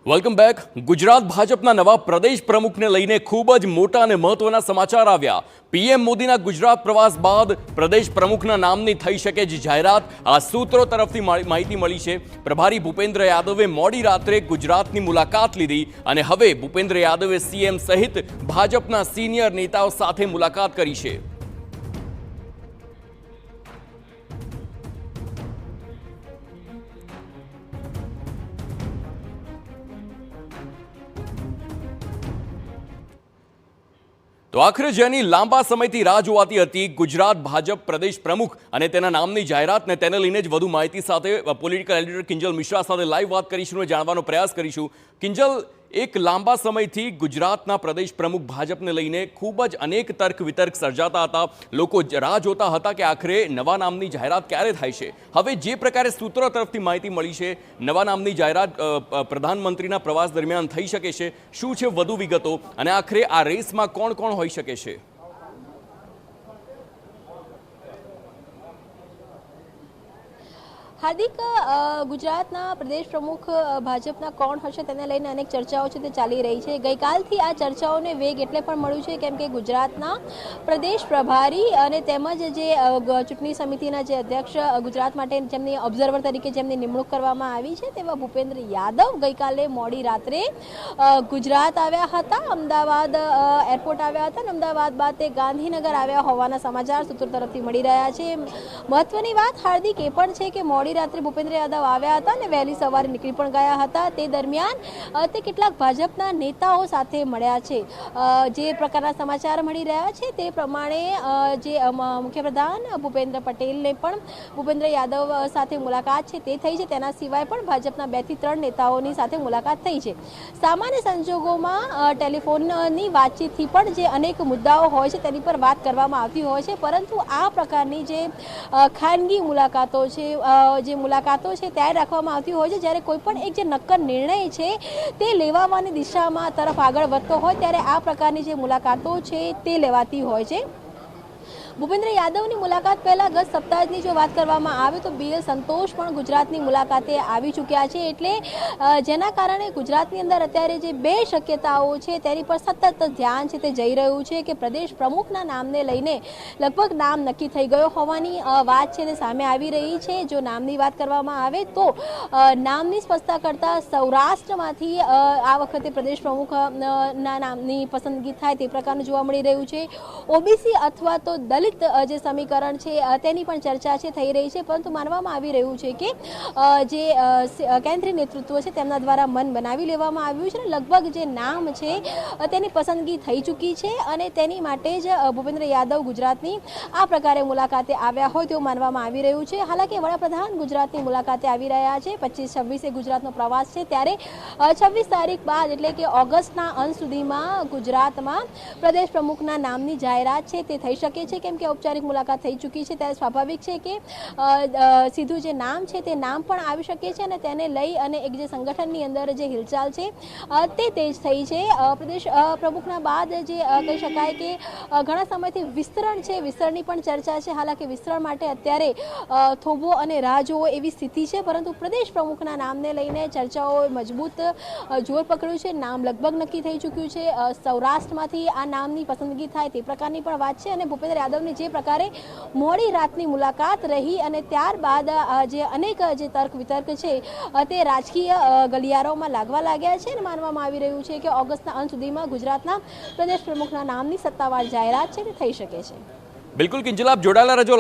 Welcome back. Gujarat ભાજપના નવા પ્રદેશ પ્રમુખને લઈને ખૂબ જ મોટા અને મહત્વના સમાચાર આવ્યા। પીએમ મોદીના ગુજરાત પ્રવાસ બાદ પ્રદેશ પ્રમુખના નામની થઈ શકે છે જાહેરાત। આ સૂત્રો તરફથી માહિતી મળી છે। પ્રભારી ભૂપેન્દ્ર યાદવે મોડી રાત્રે ગુજરાતની મુલાકાત લીધી અને હવે ભૂપેન્દ્ર યાદવે સીએમ સહિત ભાજપના સિનિયર નેતાઓ સાથે મુલાકાત કરી છે। તો આખરે જેની લાંબા સમયથી રાહ જોવાતી હતી ગુજરાત ભાજપ પ્રદેશ પ્રમુખ અને તેના નામની જાહેરાત ને તેને લઈને જ વધુ માહિતી સાથે પોલિટિકલ એડિટર કિંજલ મિશ્રા સાથે લાઈવ વાત કરીશું અને જાણવાનો પ્રયાસ કરીશું। કિંજલ, એક લાંબા સમયથી ગુજરાતના પ્રદેશ પ્રમુખ ભાજપને લઈને ખૂબ જ અનેક તર્ક વિતર્ક સર્જાતા હતા। લોકો રાહ જોતા હતા કે આખરે નવા નામની જાહેરાત ક્યારે થાય છે। હવે જે પ્રકારે સૂત્રો તરફથી માહિતી મળી છે, નવા નામની જાહેરાત પ્રધાનમંત્રીના પ્રવાસ દરમિયાન થઈ શકે છે। શું છે વધુ વિગતો અને આખરે આ રેસમાં કોણ કોણ હોઈ શકે છે? हार्दिक गुजरातना प्रदेश प्रमुख भाजपना कोण हशे तेने लईने अनेक चर्चाओ छे ते चाली रही छे। गईकालथी आ चर्चाओने वेग एटले पण मळ्यो छे केम के गुजरातना प्रदेश प्रभारी अने तेमज जे चूंटणी समितिना जे अध्यक्ष गुजरात माटे जेमनी ऑब्जर्वर तरीके जेमनी निमणूक करवामां आवी छे तेवा भूपेन्द्र यादव गईकाले मोडी रात्रे गुजरात आव्या हता। अमदावाद एरपोर्ट आव्या हता। अमदावाद बाद ते गांधीनगर आव्या होवाना समाचार सूત્રો तरफथी मळी रह्या छे। महत्वनी वात हार्दिक ए पण छे के मोडी रात्रे भूपेन्द्र यादव आव्या हता ने वहेली सवारे નીકળી પણ ગયા હતા। તે દરમિયાન તે કેટલાક ભાજપના નેતાઓ સાથે મળ્યા છે। જે પ્રકારના સમાચાર મળી રહ્યા છે તે પ્રમાણે જે મુખ્યપ્રધાન ભૂપેન્દ્ર પટેલને પણ ભૂપેન્દ્ર યાદવ સાથે મુલાકાત છે તે થઈ છે। તેના સિવાય પણ ભાજપના 2 થી 3 નેતાઓની સાથે મુલાકાત થઈ છે। સામાન્ય સંજોગોમાં ટેલિફોનની વાતચીતથી પણ જે અનેક મુદ્દાઓ હોય છે તેની પર વાત કરવામાં આવતી હોય છે, પરંતુ આ પ્રકારની જે ખાનગી મુલાકાતો છે જે મુલાકાતો છે ત્યારે રાખવામાં આવતી હોય છે જ્યારે કોઈ પણ એક જે નક્કર નિર્ણય છે તે લેવાની દિશામાં તરફ આગળ વધતો હોય ત્યારે આ પ્રકારની જે મુલાકાતો છે તે લેવાતી હોય છે। ભૂપેન્દ્ર યાદવની મુલાકાત પહેલા ગત સપ્તાહની જો વાત કરવામાં આવે તો બીએલ સંતોષ પણ ગુજરાતની મુલાકાતે આવી ચૂક્યા છે। એટલે જેના કારણે ગુજરાતની અંદર અત્યારે જે 2 શક્યતાઓ છે તેની પર સતત ધ્યાન છે તે જઈ રહ્યું છે કે પ્રદેશ પ્રમુખના નામને લઈને લગભગ નામ નક્કી થઈ ગયો હોવાની વાત છે તે સામે આવી રહી છે। જો નામની વાત કરવામાં આવે તો નામની સ્પષ્ટતા કરતા સૌરાષ્ટ્રમાંથી આ વખતે પ્રદેશ પ્રમુખના નામની પસંદગી થાય તે પ્રકારનું જોવા મળી રહ્યું છે। ઓબીસી અથવા તો દલિત જે સમીકરણ છે તેની પણ ચર્ચા છે થઈ રહી છે, પરંતુ માનવામાં આવી રહ્યું છે કે જે કેન્દ્રીય નેતૃત્વ છે તેમના દ્વારા મન બનાવી લેવામાં આવ્યું છે। લગભગ જે નામ છે તેની પસંદગી થઈ ચૂકી છે અને તેની માટે જ ભૂપેન્દ્ર યાદવ ગુજરાતની આ પ્રકારે મુલાકાતે આવ્યા હોય તેવું માનવામાં આવી રહ્યું છે। હાલાકી વડાપ્રધાન ગુજરાતની મુલાકાતે આવી રહ્યા છે। 25-26 ગુજરાતનો પ્રવાસ છે ત્યારે 26 તારીખ બાદ એટલે કે ઓગસ્ટના અંત સુધીમાં ગુજરાતમાં પ્રદેશ પ્રમુખના નામની જાહેરાત છે તે થઈ શકે છે, કેમ કે ઔપચારિક મુલાકાત થઈ ચૂકી છે ત્યારે સ્વાભાવિક છે કે સીધું જે નામ છે તે નામ પણ આવી શકે છે અને તેને લઈ અને એક જે સંગઠનની અંદર જે હિલચાલ છે તે તેજ થઈ છે। પ્રદેશ પ્રમુખના બાદ જે કહી શકાય કે ઘણા સમયથી વિસ્તરણ છે, વિસ્તરણની પણ ચર્ચા છે। હાલાકી વિસ્તરણ માટે અત્યારે થોભો અને રાહ જોવો એવી સ્થિતિ છે, પરંતુ પ્રદેશ પ્રમુખના નામને લઈને ચર્ચાઓ મજબૂત જોર પકડ્યું છે। નામ લગભગ નક્કી થઈ ચૂક્યું છે। સૌરાષ્ટ્રમાંથી આ નામની પસંદગી થાય તે પ્રકારની પણ વાત છે અને ભૂપેન્દ્ર યાદવની જે પ્રકારે મોડી રાતની મુલાકાત રહી અને ત્યારબાદ જે અનેક જે તર્ક વિતર્ક છે તે રાજકીય ગલિયારોમાં લાગવા લાગ્યા છે અને માનવામાં આવી રહ્યું છે કે ઓગસ્ટના અંત સુધીમાં ગુજરાતના પ્રદેશ પ્રમુખના નામની સત્તાવાર જાહેરાત છે તે થઈ શકે છે। બિલકુલ કિંજલ, આપ જોડાયેલા રહેજો।